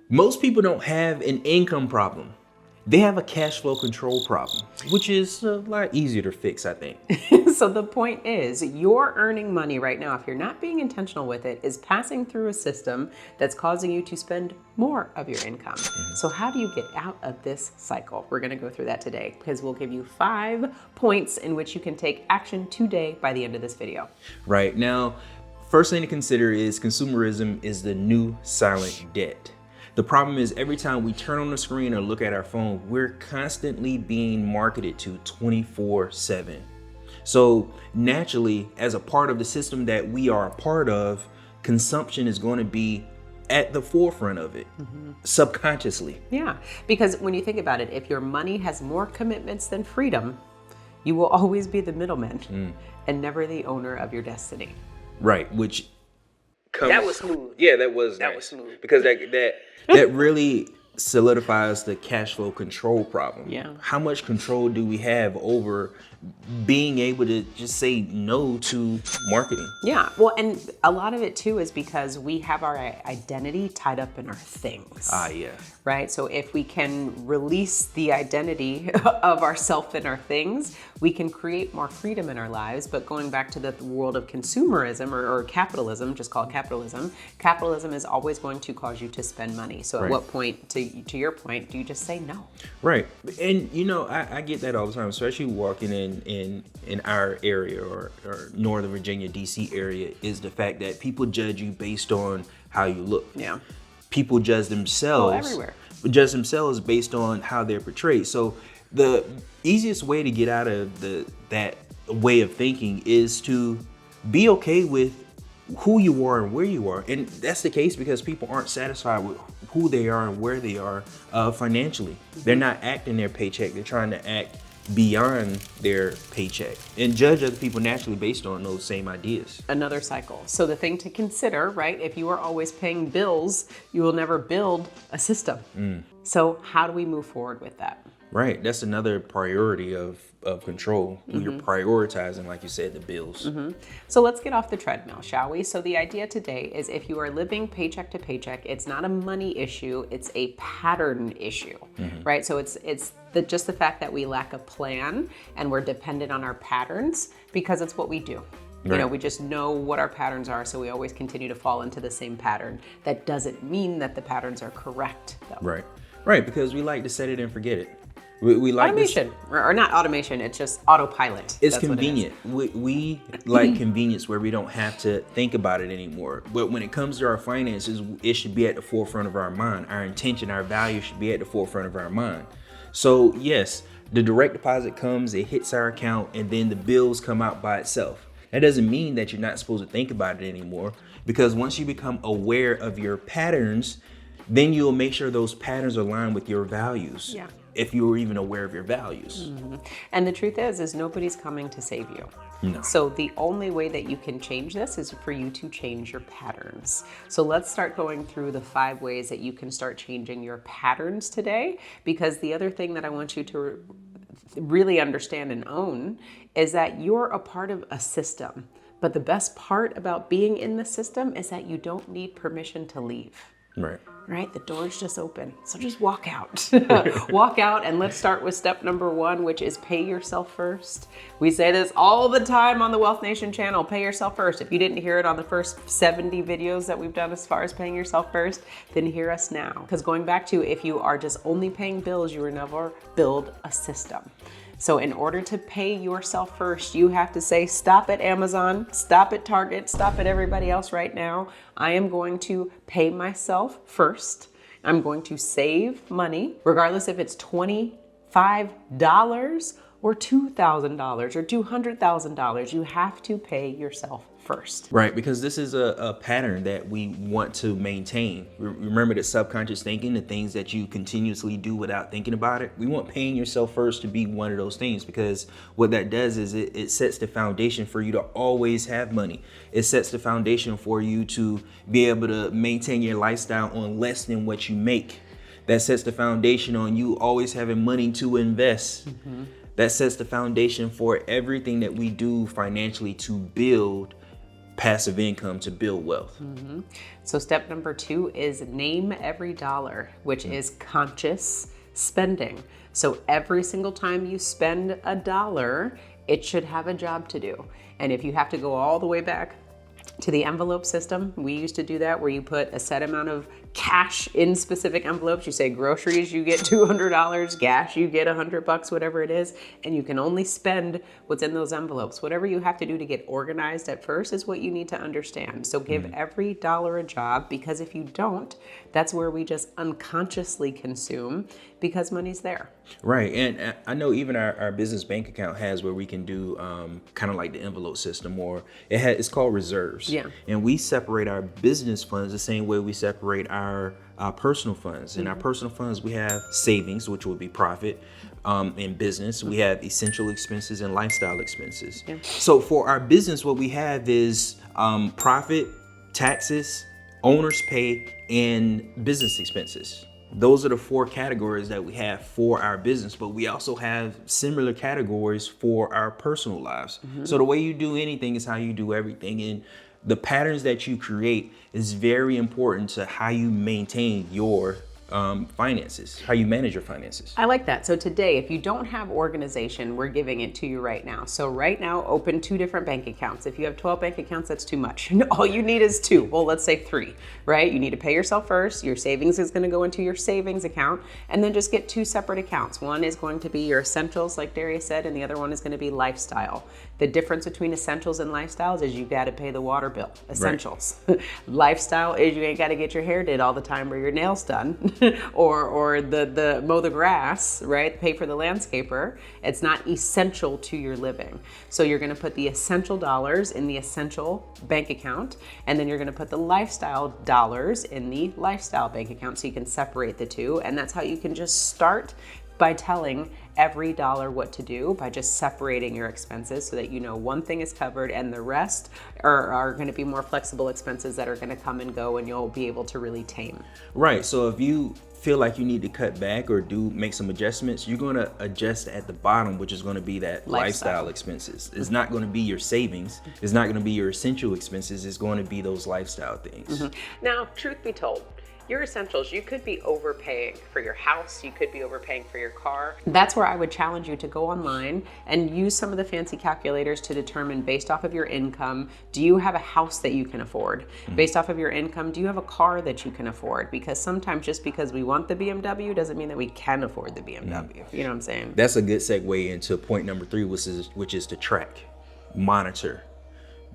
Most people don't have an income problem. They have a cash flow control problem, which is a lot easier to fix, I think. So the point is, you're earning money right now, if you're not being intentional with it, is passing through a system that's causing you to spend more of your income. So how do you get out of this cycle? We're gonna go through that today because we'll give you 5 points in which you can take action today by the end of this video. Right now, first thing to consider is consumerism is the new silent debt. The problem is every time we turn on the screen or look at our phone, we're constantly being marketed to 24/7. So naturally, as a part of the system that we are a part of, consumption is going to be at the forefront of it, subconsciously. Yeah, because when you think about it, if your money has more commitments than freedom, you will always be the middleman and never the owner of your destiny. Right, which comes... That was smooth. Yeah, that was smooth. Because that really solidifies the cash flow control problem. Yeah. How much control do we have over being able to just say no to marketing? Yeah, well, and a lot of it too is because we have our identity tied up in our things. Yeah. Right? So if we can release the identity of ourself and our things, we can create more freedom in our lives. But going back to the world of consumerism or capitalism, just call it capitalism, capitalism is always going to cause you to spend money. So at what point, to your point, do you just say no? Right. And you know, I get that all the time, especially walking in our area or Northern Virginia, DC area, is the fact that people judge you based on how you look. Yeah. People judge themselves. Everywhere. Judge themselves based on how they're portrayed. So the easiest way to get out of that way of thinking is to be okay with who you are and where you are. And that's the case because people aren't satisfied with who they are and where they are financially. They're not acting their paycheck. They're trying to act beyond their paycheck and judge other people naturally based on those same ideas. Another cycle. So the thing to consider, right? If you are always paying bills, you will never build a system. So how do we move forward with that? Right. That's another priority of control. You're prioritizing, like you said, the bills. So let's get off the treadmill, shall we? So the idea today is if you are living paycheck to paycheck, it's not a money issue, it's a pattern issue, right? So it's just the fact that we lack a plan and we're dependent on our patterns because it's what we do. You know, we just know what our patterns are, so we always continue to fall into the same pattern. That doesn't mean that the patterns are correct, though. Right, because we like to set it and forget it. We like automation, or not automation, it's just autopilot. It's convenient. We like convenience where we don't have to think about it anymore. But when it comes to our finances, it should be at the forefront of our mind. Our intention, our value should be at the forefront of our mind. So yes, the direct deposit comes, it hits our account, and then the bills come out by itself. That doesn't mean that you're not supposed to think about it anymore, because once you become aware of your patterns, then you'll make sure those patterns align with your values. Yeah. If you were even aware of your values. And the truth is nobody's coming to save you. No. So the only way that you can change this is for you to change your patterns. So let's start going through the 5 ways that you can start changing your patterns today, because the other thing that I want you to really understand and own is that you're a part of a system. But the best part about being in the system is that you don't need permission to leave. Right? The door's just open. So just walk out. Walk out, and let's start with step number 1, which is pay yourself first. We say this all the time on the Wealth Nation channel, pay yourself first. If you didn't hear it on the first 70 videos that we've done as far as paying yourself first, then hear us now. Because going back to, if you are just only paying bills, you will never build a system. So in order to pay yourself first, you have to say, stop at Amazon, stop at Target, stop at everybody else right now. I am going to pay myself first. I'm going to save money, regardless if it's $25 or $2,000 or $200,000. You have to pay yourself first. Right, because this is a pattern that we want to maintain. Remember that subconscious thinking, the things that you continuously do without thinking about it. We want paying yourself first to be one of those things, because what that does is it sets the foundation for you to always have money. It sets the foundation for you to be able to maintain your lifestyle on less than what you make. That sets the foundation on you always having money to invest. That sets the foundation for everything that we do financially to build passive income to build wealth. So step number 2 is name every dollar, which is conscious spending. So every single time you spend a dollar, it should have a job to do. And if you have to go all the way back to the envelope system, we used to do that where you put a set amount of cash in specific envelopes. You say groceries, you get $200, gas, you get $100, whatever it is, and you can only spend what's in those envelopes. Whatever you have to do to get organized at first is what you need to understand. So give every dollar a job, because if you don't, that's where we just unconsciously consume because money's there. Right. And I know even our business bank account has where we can do kind of like the envelope system, or it's called reserves. Yeah. And we separate our business funds the same way we separate our personal funds. In our personal funds, we have savings, which would be profit. In business, we have essential expenses and lifestyle expenses. Yeah. So for our business, what we have is profit, taxes, owner's pay, and business expenses. Those are the 4 categories that we have for our business, but we also have similar categories for our personal lives. So the way you do anything is how you do everything. And the patterns that you create is very important to how you maintain your finances, how you manage your finances. I like that. So today, if you don't have organization, we're giving it to you right now. So right now, open 2 different bank accounts. If you have 12 bank accounts, that's too much. All you need is 2. Well, let's say 3, right? You need to pay yourself first. Your savings is going to go into your savings account, and then just get 2 separate accounts. One is going to be your essentials, like Darius said, and the other one is going to be lifestyle. The difference between essentials and lifestyles is you got to pay the water bill. Essentials. Right. Lifestyle is you ain't got to get your hair did all the time or your nails done. or the mow the grass, right? Pay for the landscaper. It's not essential to your living. So you're going to put the essential dollars in the essential bank account, and then you're going to put the lifestyle dollars in the lifestyle bank account, so you can separate the 2. And that's how you can just start by telling every dollar what to do, by just separating your expenses so that you know one thing is covered and the rest are going to be more flexible expenses that are going to come and go, and you'll be able to really tame. Right. So if you feel like you need to cut back or make some adjustments, you're going to adjust at the bottom, which is going to be that lifestyle expenses. It's not going to be your savings. It's not going to be your essential expenses. It's going to be those lifestyle things. Now, truth be told, your essentials, you could be overpaying for your house, you could be overpaying for your car. That's where I would challenge you to go online and use some of the fancy calculators to determine, based off of your income, do you have a house that you can afford? Based off of your income, do you have a car that you can afford? Because sometimes just because we want the BMW doesn't mean that we can afford the BMW. You know what I'm saying? That's a good segue into point number 3, which is to track, monitor.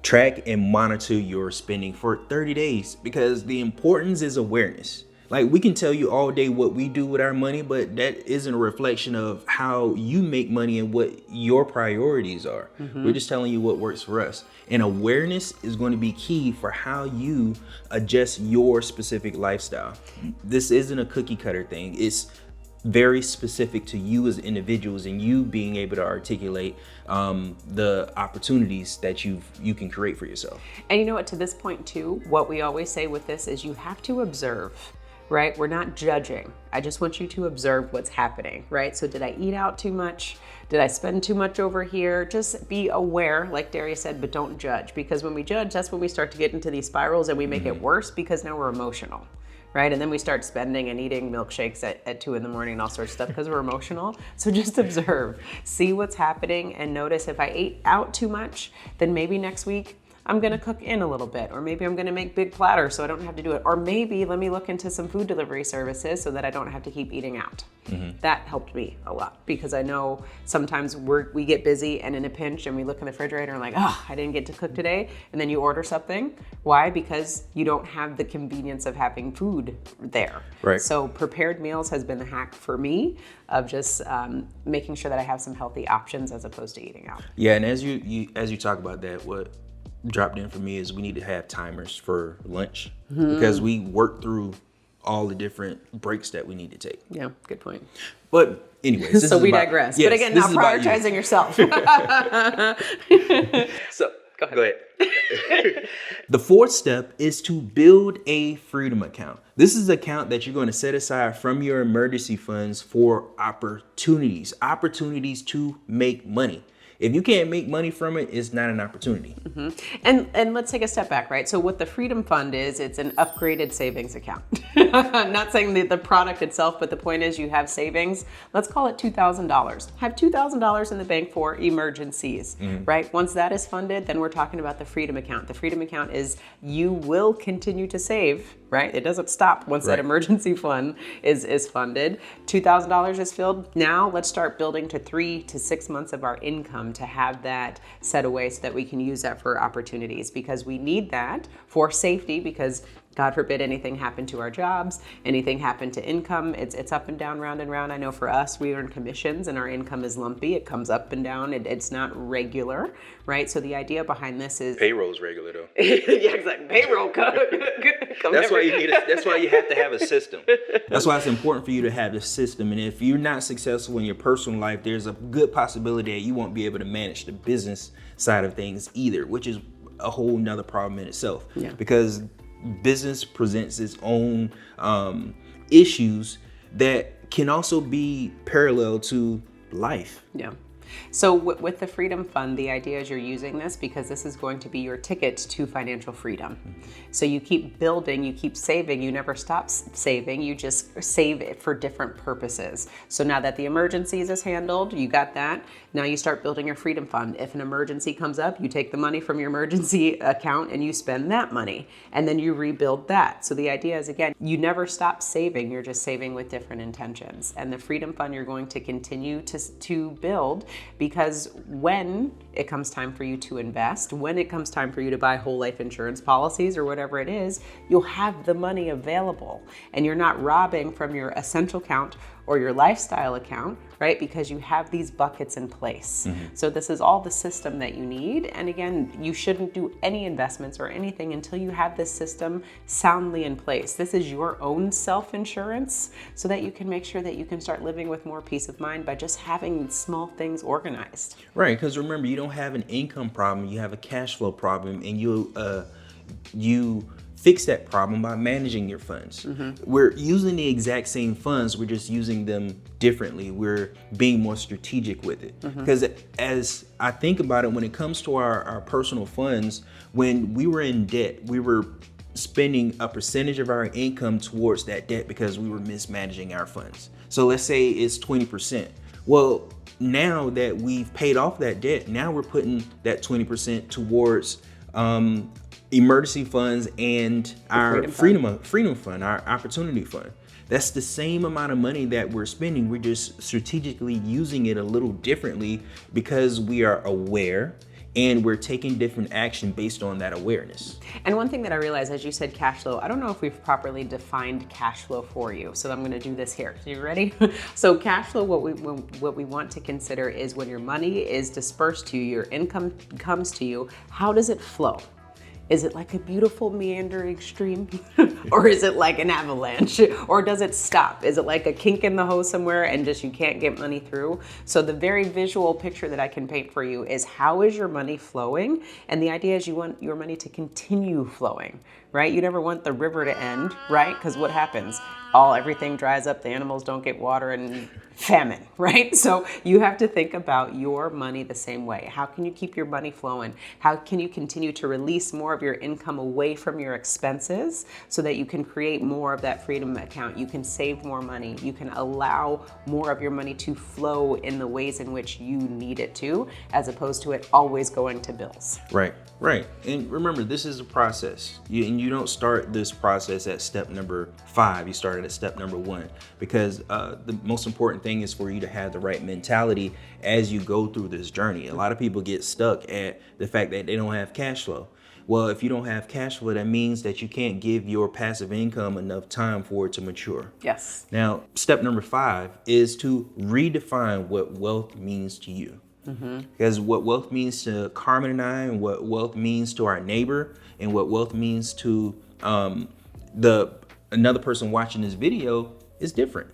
Track and monitor your spending for 30 days, because the importance is awareness. Like, we can tell you all day what we do with our money, but that isn't a reflection of how you make money and what your priorities are. We're just telling you what works for us. And awareness is going to be key for how you adjust your specific lifestyle. This isn't a cookie cutter thing. It's very specific to you as individuals, and you being able to articulate the opportunities that you can create for yourself. And you know what, to this point too, what we always say with this is you have to observe, right? We're not judging. I just want you to observe what's happening, right? So did I eat out too much? Did I spend too much over here? Just be aware, like Darius said, but don't judge, because when we judge, that's when we start to get into these spirals, and we make it worse because now we're emotional. Right? And then we start spending and eating milkshakes at 2 a.m. and all sorts of stuff because we're emotional. So just observe, see what's happening, and notice if I ate out too much, then maybe next week I'm gonna cook in a little bit, or maybe I'm gonna make big platters so I don't have to do it. Or maybe let me look into some food delivery services so that I don't have to keep eating out. That helped me a lot, because I know sometimes we get busy and in a pinch and we look in the refrigerator and like, oh, I didn't get to cook today. And then you order something. Why? Because you don't have the convenience of having food there. Right. So prepared meals has been the hack for me of just making sure that I have some healthy options as opposed to eating out. Yeah, and as you talk about that, what dropped in for me is we need to have timers for lunch, because we work through all the different breaks that we need to take. Yeah, good point. But anyways, so we digress. Yes, but again, not prioritizing yourself. So go ahead. The 4th step is to build a freedom account. This is an account that you're going to set aside from your emergency funds for opportunities to make money. If you can't make money from it, it's not an opportunity. And let's take a step back, right? So what the Freedom Fund is, it's an upgraded savings account. I'm not saying the product itself, but the point is you have savings. Let's call it $2,000. Have $2,000 in the bank for emergencies, right? Once that is funded, then we're talking about the Freedom Account. The Freedom Account is you will continue to save, right? It doesn't stop once that emergency fund is funded. $2,000 is filled. Now let's start building to 3 to 6 months of our income to have that set away so that we can use that for opportunities, because we need that for safety, because God forbid anything happened to our jobs, anything happened to income. It's up and down, round and round. I know for us, we earn commissions and our income is lumpy. It comes up and down. It's not regular, right? So the idea behind this is Payroll's regular though. yeah, exactly. Payroll come That's why you need. That's why you have to have a system. That's why it's important for you to have a system. And if you're not successful in your personal life, there's a good possibility that you won't be able to manage the business side of things either, which is a whole nother problem in itself. Yeah. Because business presents its own issues that can also be parallel to life. Yeah. So with the Freedom Fund, the idea is you're using this because this is going to be your ticket to financial freedom. So you keep building, you keep saving, you never stop saving, you just save it for different purposes. So now that the emergencies is handled, you got that. Now you start building your Freedom Fund. If an emergency comes up, you take the money from your emergency account and you spend that money, and then you rebuild that. So the idea is, again, you never stop saving, you're just saving with different intentions. And the Freedom Fund you're going to continue to build, because when it comes time for you to invest, when it comes time for you to buy whole life insurance policies or whatever it is, you'll have the money available and you're not robbing from your essential account or your lifestyle account, right? Because you have these buckets in place. So this is all the system that you need. And again, you shouldn't do any investments or anything until you have this system soundly in place. This is your own self-insurance so that you can make sure that you can start living with more peace of mind by just having small things organized. Right, because remember, you don't have an income problem, you have a cash flow problem, and you fix that problem by managing your funds. We're using the exact same funds, we're just using them differently. We're being more strategic with it. Because as I think about it, when it comes to our personal funds, when we were in debt, we were spending a percentage of our income towards that debt because we were mismanaging our funds. So let's say it's 20%. Well, now that we've paid off that debt, now we're putting that 20% towards emergency funds and our freedom fund, our opportunity fund. That's the same amount of money that we're spending. We're just strategically using it a little differently because we are aware and we're taking different action based on that awareness. And one thing that I realized, as you said, cash flow, I don't know if we've properly defined cash flow for you. So I'm gonna do this here. So you ready? So cash flow, what we want to consider is when your money is dispersed to you, your income comes to you, how does it flow? Is it like a beautiful meandering stream? Or is it like an avalanche? Or does it stop? Is it like a kink in the hose somewhere and just you can't get money through? So the very visual picture that I can paint for you is how is your money flowing? And the idea is you want your money to continue flowing, right? You never want the river to end, right? Because what happens? Everything dries up, the animals don't get water, and famine, right? So you have to think about your money the same way. How can you keep your money flowing? How can you continue to release more of your income away from your expenses so that you can create more of that freedom account? You can save more money. You can allow more of your money to flow in the ways in which you need it to, as opposed to it always going to bills. Right. And remember, this is a process. You don't start this process at step number 5. You start at step number 1, because the most important thing is for you to have the right mentality as you go through this journey. A lot of people get stuck at the fact that they don't have cash flow. Well, if you don't have cash flow, that means that you can't give your passive income enough time for it to mature. Yes. Now, step number 5 is to redefine what wealth means to you. Because what wealth means to Carmen and I, and what wealth means to our neighbor, and what wealth means to another person watching this video is different.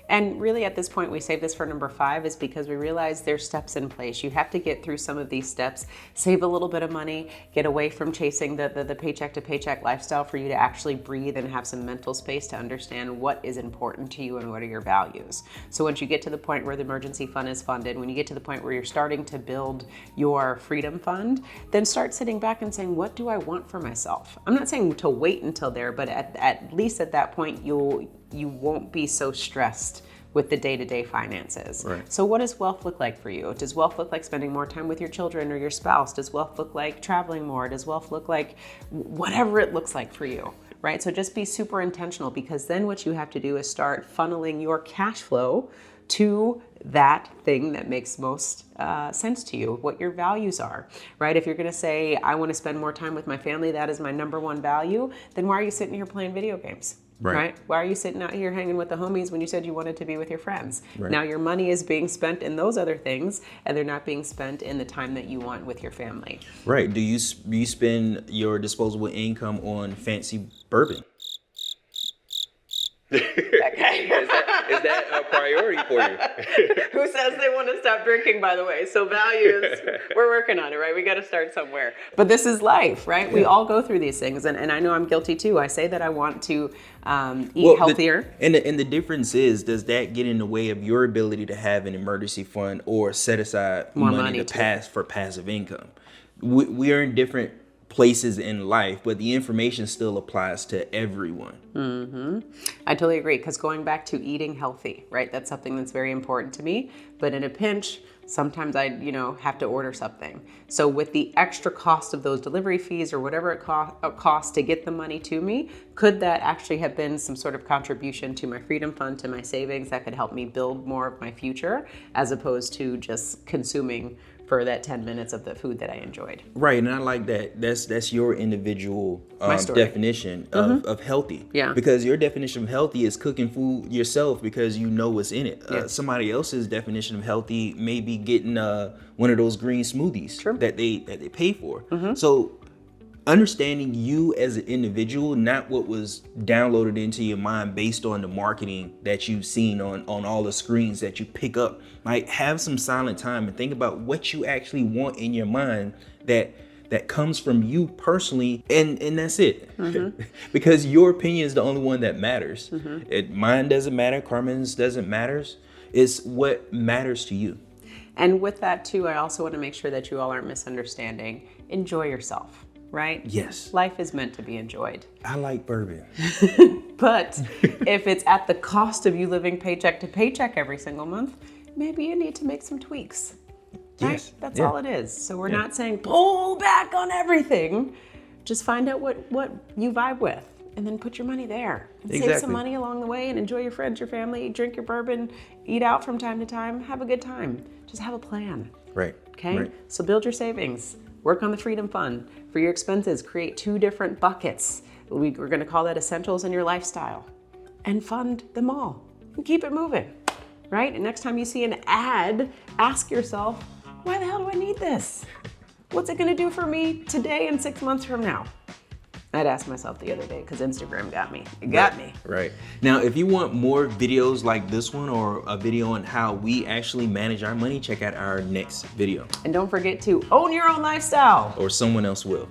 And really at this point, we save this for number 5 is because we realize there's steps in place. You have to get through some of these steps, save a little bit of money, get away from chasing the paycheck to paycheck lifestyle for you to actually breathe and have some mental space to understand what is important to you and what are your values. So once you get to the point where the emergency fund is funded, when you get to the point where you're starting to build your freedom fund, then start sitting back and saying, what do I want for myself? I'm not saying to wait until there, but at least at that point, you won't be so stressed with the day-to-day finances. Right. So what does wealth look like for you? Does wealth look like spending more time with your children or your spouse? Does wealth look like traveling more? Does wealth look like whatever it looks like for you, right? So just be super intentional, because then what you have to do is start funneling your cash flow to that thing that makes most sense to you, what your values are, right? If you're gonna say, I wanna spend more time with my family, that is my number 1 value, then why are you sitting here playing video games? Right? Why are you sitting out here hanging with the homies when you said you wanted to be with your friends? Right. Now your money is being spent in those other things, and they're not being spent in the time that you want with your family. Right. Do you spend your disposable income on fancy bourbon? Is that a priority for you? Who says they want to stop drinking, by the way? So values, we're working on it, right? We got to start somewhere. But this is life, right? Yeah. We all go through these things. And I know I'm guilty too. I say that I want to eat healthier. And the difference is, does that get in the way of your ability to have an emergency fund or set aside more money for passive income? We are in different places in life, but the information still applies to everyone. I totally agree, because going back to eating healthy, right? That's something that's very important to me. But in a pinch, sometimes I, have to order something. So with the extra cost of those delivery fees or whatever it costs to get the money to me, could that actually have been some sort of contribution to my freedom fund, to my savings that could help me build more of my future, as opposed to just consuming for that 10 minutes of the food that I enjoyed. Right, and I like that. That's your individual definition of healthy. Yeah. Because your definition of healthy is cooking food yourself because you know what's in it. Yeah. Somebody else's definition of healthy may be getting one of those green smoothies that they pay for. So understanding you as an individual, not what was downloaded into your mind based on the marketing that you've seen on all the screens that you pick up. Like, have some silent time and think about what you actually want in your mind that comes from you personally, and that's it. Because your opinion is the only one that matters. Mine doesn't matter, Carmen's doesn't matter. It's what matters to you. And with that too, I also want to make sure that you all aren't misunderstanding. Enjoy yourself. Right? Yes. Life is meant to be enjoyed. I like bourbon. But if it's at the cost of you living paycheck to paycheck every single month, maybe you need to make some tweaks. Right? Yes. That's all it is. So we're not saying pull back on everything. Just find out what you vibe with, and then put your money there. And save some money along the way and enjoy your friends, your family, drink your bourbon, eat out from time to time, have a good time. Just have a plan. Right. Okay? Right. So build your savings. Work on the freedom fund. For your expenses, create 2 different buckets. We're going to call that essentials in your lifestyle. And fund them all. And keep it moving. Right? And next time you see an ad, ask yourself, why the hell do I need this? What's it going to do for me today and 6 months from now? I'd asked myself the other day because Instagram got me. It got me. Right. Now, if you want more videos like this one, or a video on how we actually manage our money, check out our next video. And don't forget to own your own lifestyle. Or someone else will.